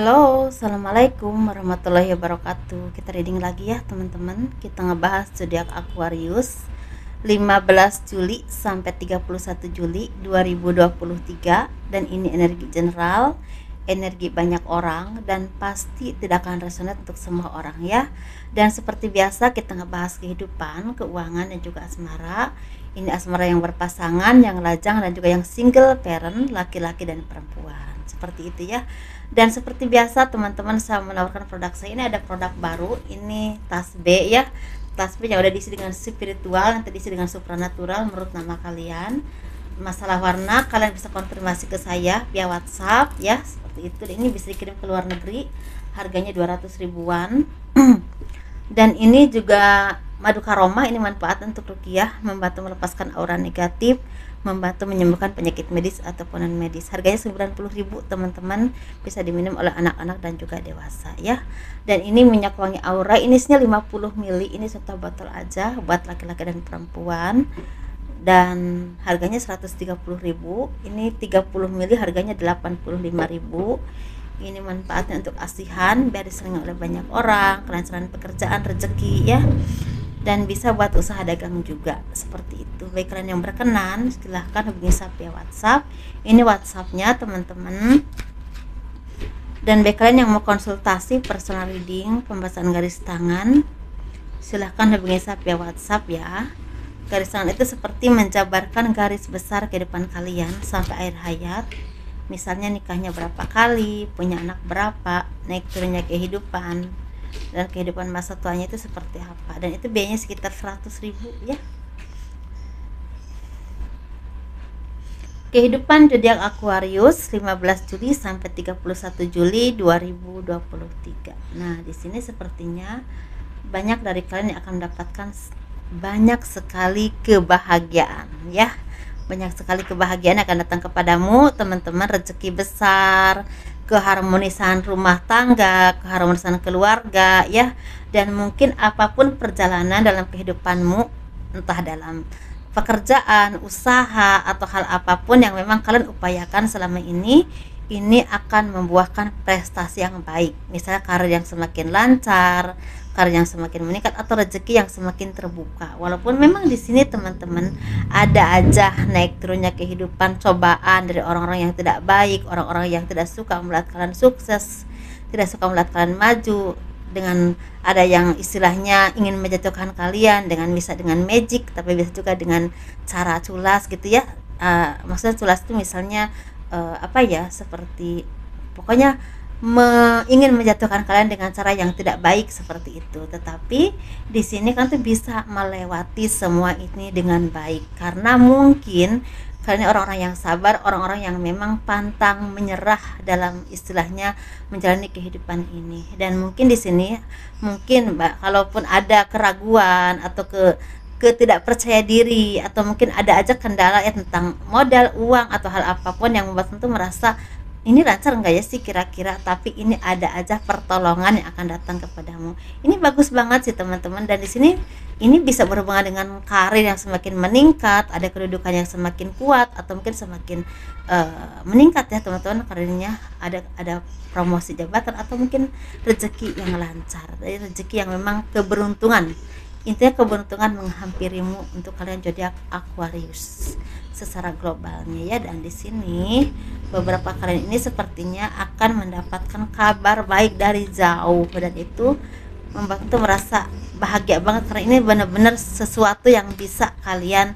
Halo, assalamualaikum warahmatullahi wabarakatuh. Kita reading lagi ya teman-teman. Kita ngebahas zodiak Aquarius 15 Juli sampai 31 Juli 2023. Dan ini energi general, energi banyak orang, dan pasti tidak akan resonate untuk semua orang ya. Dan seperti biasa kita ngebahas kehidupan, keuangan, dan juga asmara. Ini asmara yang berpasangan, yang lajang, dan juga yang single parent, laki-laki dan perempuan. Seperti itu ya. Dan seperti biasa teman-teman, saya menawarkan produk saya. Ini ada produk baru, ini tas B ya. Tas B yang udah diisi dengan spiritual, yang terisi dengan supranatural menurut nama kalian. Masalah warna kalian bisa konfirmasi ke saya via WhatsApp ya, seperti itu. Dan ini bisa dikirim ke luar negeri, harganya 200 ribuan. Dan ini juga madu karoma, ini manfaat untuk ruqyah, membantu melepaskan aura negatif, membantu menyembuhkan penyakit medis ataupun non medis. Harganya 90.000 teman-teman, bisa diminum oleh anak-anak dan juga dewasa ya. Dan ini minyak wangi aura, ini isinya 50 ml, ini satu botol aja buat laki-laki dan perempuan. Dan harganya 130.000. Ini 30 ml harganya 85.000. Ini manfaatnya untuk asihan, biar disering oleh banyak orang, kelancaran pekerjaan, rezeki ya. Dan bisa buat usaha dagang juga, seperti itu. Baik kalian yang berkenan, silahkan hubungi saya via WhatsApp. Ini WhatsAppnya teman-teman. Dan baik kalian yang mau konsultasi personal reading, pembahasan garis tangan, silahkan hubungi saya via WhatsApp ya. Garis tangan itu seperti menjabarkan garis besar kehidupan kalian sampai akhir hayat. Misalnya nikahnya berapa kali, punya anak berapa, naik turunnya kehidupan, dan kehidupan masa tuanya itu seperti apa. Dan itu biayanya sekitar 100.000 ya. Kehidupan zodiak Aquarius 15 Juli sampai 31 Juli 2023. Nah, di sini sepertinya banyak dari kalian yang akan mendapatkan banyak sekali kebahagiaan ya. Banyak sekali kebahagiaan akan datang kepadamu teman-teman, rezeki besar, keharmonisan rumah tangga, keharmonisan keluarga ya. Dan mungkin apapun perjalanan dalam kehidupanmu, entah dalam pekerjaan, usaha, atau hal apapun yang memang kalian upayakan selama ini akan membuahkan prestasi yang baik. Misalnya karir yang semakin lancar, karir yang semakin meningkat, atau rezeki yang semakin terbuka. Walaupun memang di sini teman-teman ada aja naik turunnya kehidupan, cobaan dari orang-orang yang tidak baik, orang-orang yang tidak suka melihat kalian sukses, tidak suka melihat kalian maju, dengan ada yang istilahnya ingin menjatuhkan kalian dengan bisa dengan magic, tapi bisa juga dengan cara culas gitu ya. Maksudnya culas itu misalnya apa ya, seperti pokoknya ingin menjatuhkan kalian dengan cara yang tidak baik seperti itu. Tetapi di sini kan tuh bisa melewati semua ini dengan baik, karena mungkin kalian orang-orang yang sabar, orang-orang yang memang pantang menyerah dalam istilahnya menjalani kehidupan ini. Dan mungkin di sini mungkin Mbak, kalaupun ada keraguan atau tidak percaya diri, atau mungkin ada aja kendala ya tentang modal, uang, atau hal apapun yang membuat tentu merasa ini lancar enggak ya sih kira-kira, tapi ini ada aja pertolongan yang akan datang kepadamu. Ini bagus banget sih teman-teman. Dan di sini ini bisa berhubungan dengan karir yang semakin meningkat, ada kedudukan yang semakin kuat, atau mungkin semakin meningkat ya teman-teman karirnya, ada promosi jabatan, atau mungkin rezeki yang lancar, dari rezeki yang memang keberuntungan. Intinya keberuntungan menghampirimu untuk kalian zodiak Aquarius secara globalnya ya. Dan di sini beberapa kalian ini sepertinya akan mendapatkan kabar baik dari jauh, dan itu membantu merasa bahagia banget, karena ini benar-benar sesuatu yang bisa kalian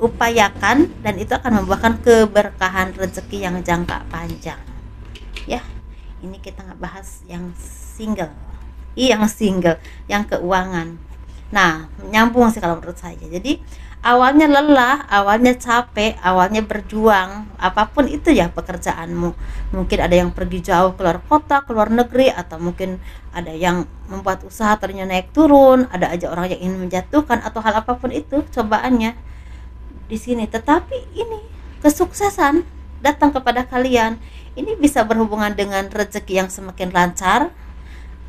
upayakan, dan itu akan membuahkan keberkahan rezeki yang jangka panjang ya. Ini kita ngebahas yang single, yang keuangan. Nah, nyambung sih kalau menurut saya. Jadi awalnya lelah, awalnya capek, awalnya berjuang, apapun itu ya pekerjaanmu. Mungkin ada yang pergi jauh keluar kota, keluar negeri, atau mungkin ada yang membuat usaha ternyata naik turun, ada aja orang yang ingin menjatuhkan, atau hal apapun itu cobaannya di sini. Tetapi ini kesuksesan datang kepada kalian. Ini bisa berhubungan dengan rezeki yang semakin lancar,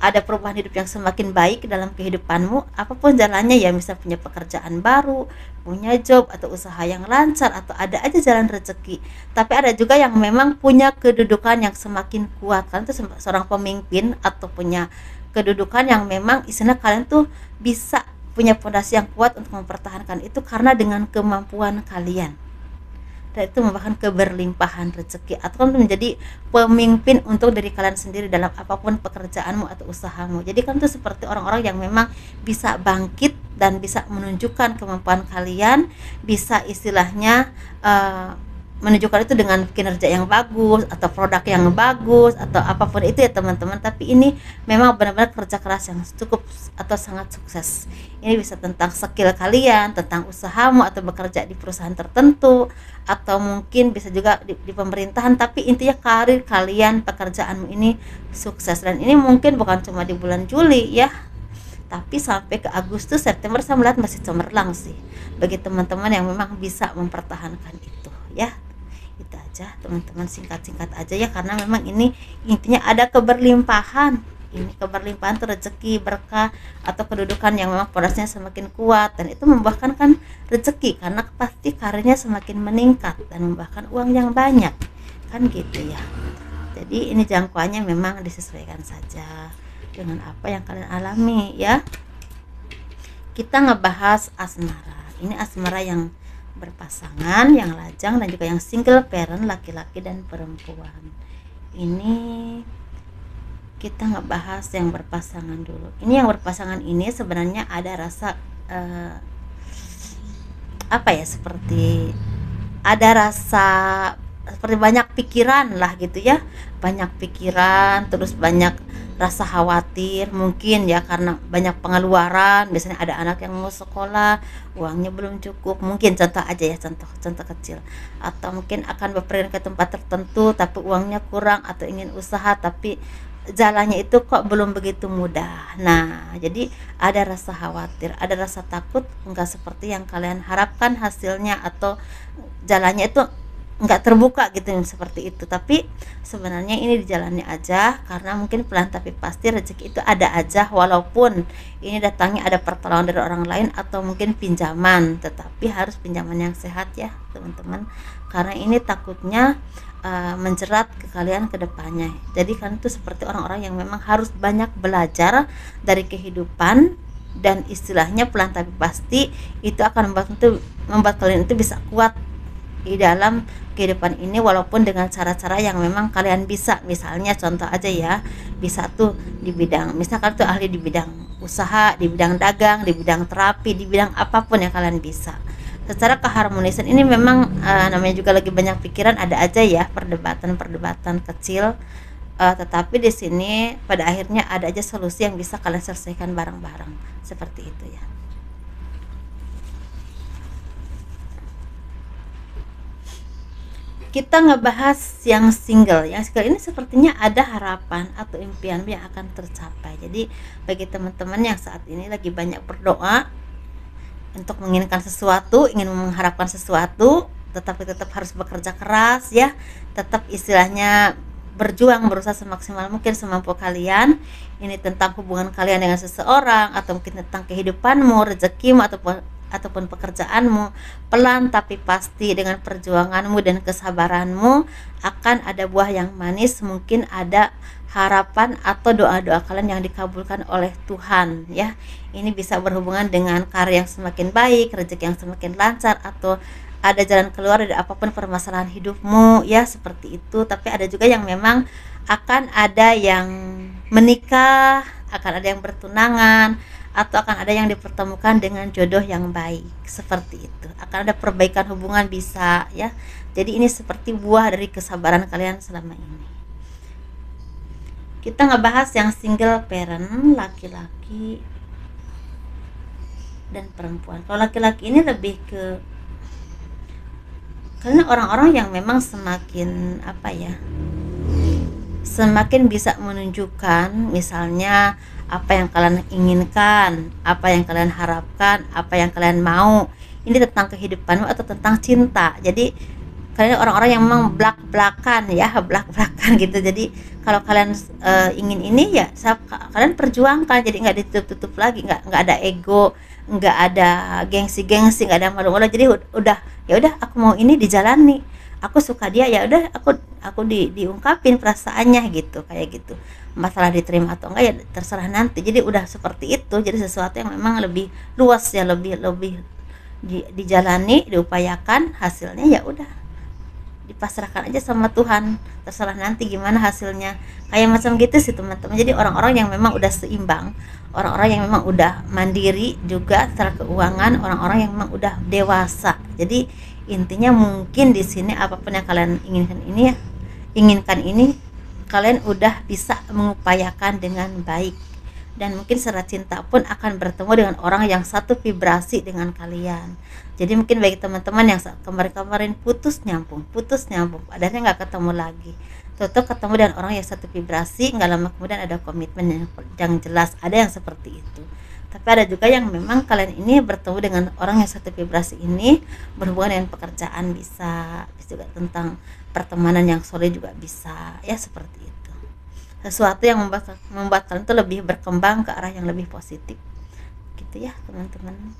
ada perubahan hidup yang semakin baik dalam kehidupanmu, apapun jalannya ya, misal punya pekerjaan baru, punya job atau usaha yang lancar, atau ada aja jalan rezeki. Tapi ada juga yang memang punya kedudukan yang semakin kuat, kan itu seorang pemimpin atau punya kedudukan yang memang istilah kalian tuh bisa punya fondasi yang kuat untuk mempertahankan itu karena dengan kemampuan kalian, dan itu merupakan keberlimpahan rezeki atau menjadi pemimpin untuk diri kalian sendiri dalam apapun pekerjaanmu atau usahamu. Jadi kan itu seperti orang-orang yang memang bisa bangkit dan bisa menunjukkan kemampuan kalian, bisa istilahnya menunjukkan itu dengan kinerja yang bagus atau produk yang bagus atau apapun itu ya teman-teman. Tapi ini memang benar-benar kerja keras yang cukup atau sangat sukses. Ini bisa tentang skill kalian, tentang usahamu atau bekerja di perusahaan tertentu, atau mungkin bisa juga di pemerintahan, tapi intinya karir kalian, pekerjaanmu ini sukses. Dan ini mungkin bukan cuma di bulan Juli ya, tapi sampai ke Agustus, September saya melihat masih cemerlang sih bagi teman-teman yang memang bisa mempertahankan itu ya. Itu aja teman-teman, singkat-singkat aja ya, karena memang ini intinya ada keberlimpahan. Ini keberlimpahan itu rezeki, berkah atau kedudukan yang memang fondasinya semakin kuat, dan itu membuahkan kan rezeki karena pasti karirnya semakin meningkat dan membuahkan uang yang banyak kan gitu ya. Jadi ini jangkauannya memang disesuaikan saja dengan apa yang kalian alami ya. Kita ngebahas asmara. Ini asmara yang berpasangan, yang lajang, dan juga yang single parent, laki-laki dan perempuan. Ini kita ngebahas yang berpasangan dulu. Ini yang berpasangan ini sebenarnya ada rasa apa ya, seperti ada rasa seperti banyak pikiran lah gitu ya, banyak pikiran, terus banyak rasa khawatir mungkin ya, karena banyak pengeluaran. Biasanya ada anak yang mau sekolah, uangnya belum cukup, mungkin contoh aja ya, contoh kecil, atau mungkin akan berpergian ke tempat tertentu tapi uangnya kurang, atau ingin usaha tapi jalannya itu kok belum begitu mudah. Nah, jadi ada rasa khawatir, ada rasa takut enggak seperti yang kalian harapkan hasilnya, atau jalannya itu enggak terbuka gitu seperti itu. Tapi sebenarnya ini dijalani aja, karena mungkin pelan tapi pasti rezeki itu ada aja, walaupun ini datangnya ada pertolongan dari orang lain atau mungkin pinjaman, tetapi harus pinjaman yang sehat ya teman-teman, karena ini takutnya menjerat ke kalian ke depannya. Jadi kan itu seperti orang-orang yang memang harus banyak belajar dari kehidupan, dan istilahnya pelan tapi pasti itu akan membuat kalian itu bisa kuat di dalam kehidupan ini, walaupun dengan cara-cara yang memang kalian bisa. Misalnya contoh aja ya, bisa tuh di bidang, misalkan tuh ahli di bidang usaha, di bidang dagang, di bidang terapi, di bidang apapun yang kalian bisa. Secara keharmonisan ini memang namanya juga lagi banyak pikiran, ada aja ya perdebatan kecil, tetapi di sini pada akhirnya ada aja solusi yang bisa kalian selesaikan bareng-bareng seperti itu ya. Kita ngebahas yang single. Yang single ini sepertinya ada harapan atau impian yang akan tercapai. Jadi bagi teman-teman yang saat ini lagi banyak berdoa untuk menginginkan sesuatu, ingin mengharapkan sesuatu, tetapi tetap harus bekerja keras ya, tetap istilahnya berjuang, berusaha semaksimal mungkin semampu kalian. Ini tentang hubungan kalian dengan seseorang, atau mungkin tentang kehidupanmu, rezekimu, ataupun pekerjaanmu. Pelan tapi pasti dengan perjuanganmu dan kesabaranmu akan ada buah yang manis. Mungkin ada harapan atau doa-doa kalian yang dikabulkan oleh Tuhan ya. Ini bisa berhubungan dengan karir yang semakin baik, rezeki yang semakin lancar, atau ada jalan keluar dari apapun permasalahan hidupmu ya, seperti itu. Tapi ada juga yang memang akan ada yang menikah, akan ada yang bertunangan, atau akan ada yang dipertemukan dengan jodoh yang baik, seperti itu. Akan ada perbaikan hubungan bisa ya. Jadi ini seperti buah dari kesabaran kalian selama ini. Kita ngebahas yang single parent, laki-laki dan perempuan. Kalau laki-laki ini lebih ke, karena orang-orang yang memang semakin apa ya, semakin bisa menunjukkan misalnya apa yang kalian inginkan, apa yang kalian harapkan, apa yang kalian mau. Ini tentang kehidupanmu atau tentang cinta. Jadi kalian orang-orang yang memang belak-belakan ya, belak-belakan gitu. Jadi kalau kalian ingin ini ya kalian perjuangkan, jadi nggak ditutup lagi, nggak ada ego, nggak ada gengsi nggak ada malu-malu, jadi udah ya udah aku mau ini dijalani, aku suka dia ya udah aku diungkapin perasaannya gitu, kayak gitu. Masalah diterima atau enggak ya terserah nanti, jadi udah seperti itu. Jadi sesuatu yang memang lebih luas ya, lebih lebih dijalani, diupayakan, hasilnya ya udah dipasrahkan aja sama Tuhan, terserah nanti gimana hasilnya, kayak macam gitu sih teman-teman. Jadi orang-orang yang memang udah seimbang, orang-orang yang memang udah mandiri juga secara keuangan, orang-orang yang memang udah dewasa. Jadi intinya mungkin di sini apapun yang kalian inginkan ini kalian udah bisa mengupayakan dengan baik, dan mungkin secara cinta pun akan bertemu dengan orang yang satu vibrasi dengan kalian. Jadi mungkin bagi teman-teman yang kemarin-kemarin putus nyambung, adanya nggak ketemu lagi, tetap ketemu dengan orang yang satu vibrasi, nggak lama kemudian ada komitmen yang jelas, ada yang seperti itu. Tapi ada juga yang memang kalian ini bertemu dengan orang yang satu vibrasi ini berhubungan dengan pekerjaan, bisa juga tentang pertemanan yang solid juga bisa, ya seperti itu. Sesuatu yang membuat kalian tuh lebih berkembang ke arah yang lebih positif, gitu ya teman-teman.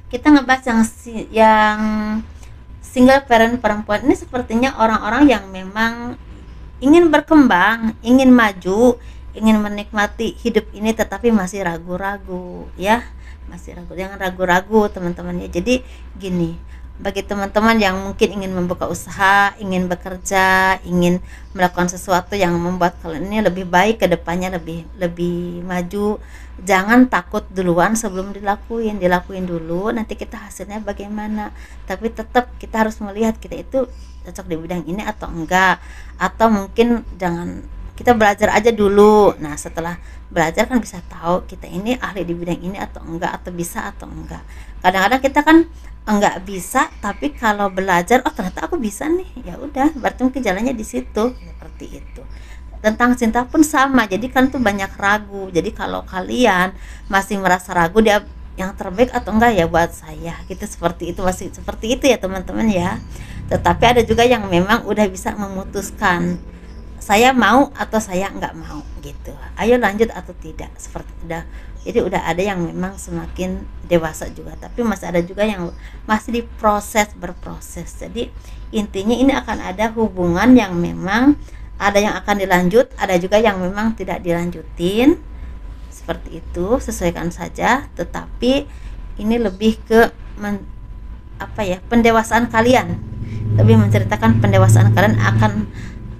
Kita ngebahas yang single parent perempuan ini, sepertinya orang-orang yang memang ingin berkembang, ingin maju, ingin menikmati hidup ini, tetapi masih ragu-ragu ya, masih ragu. Jangan ragu-ragu teman-teman ya. Jadi gini, bagi teman-teman yang mungkin ingin membuka usaha, ingin bekerja, ingin melakukan sesuatu yang membuat kalian ini lebih baik ke depannya, lebih maju, jangan takut duluan sebelum dilakuin dulu, nanti kita hasilnya bagaimana. Tapi tetap kita harus melihat kita itu cocok di bidang ini atau enggak, atau mungkin jangan, kita belajar aja dulu. Nah setelah belajar kan bisa tahu kita ini ahli di bidang ini atau enggak, atau bisa atau enggak. Kadang-kadang kita kan enggak bisa, tapi kalau belajar oh ternyata aku bisa nih, ya udah berarti mungkin jalannya di situ, seperti itu. Tentang cinta pun sama, jadi kan tuh banyak ragu. Jadi kalau kalian masih merasa ragu dia yang terbaik atau enggak ya buat saya gitu, seperti itu, masih seperti itu ya teman-teman ya. Tetapi ada juga yang memang udah bisa memutuskan saya mau atau saya enggak mau gitu, ayo lanjut atau tidak, seperti udah. Jadi udah ada yang memang semakin dewasa juga, tapi masih ada juga yang masih berproses. Jadi intinya ini akan ada hubungan yang memang ada yang akan dilanjut, ada juga yang memang tidak dilanjutin, seperti itu. Sesuaikan saja, tetapi ini lebih ke pendewasaan kalian, lebih menceritakan pendewasaan kalian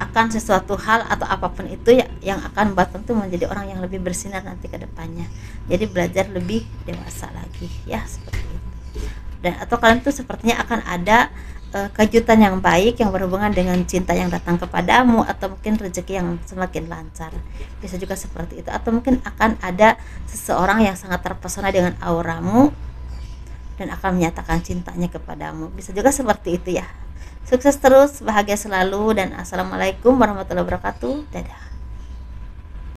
akan sesuatu hal atau apapun itu ya, yang akan membuat tentu menjadi orang yang lebih bersinar nanti ke depannya. Jadi belajar lebih dewasa lagi ya, seperti itu. Dan atau kalian tuh sepertinya akan ada kejutan yang baik yang berhubungan dengan cinta yang datang kepadamu, atau mungkin rezeki yang semakin lancar, bisa juga seperti itu. Atau mungkin akan ada seseorang yang sangat terpesona dengan auramu dan akan menyatakan cintanya kepadamu, bisa juga seperti itu ya. Sukses terus, bahagia selalu, dan assalamualaikum warahmatullahi wabarakatuh. Dadah.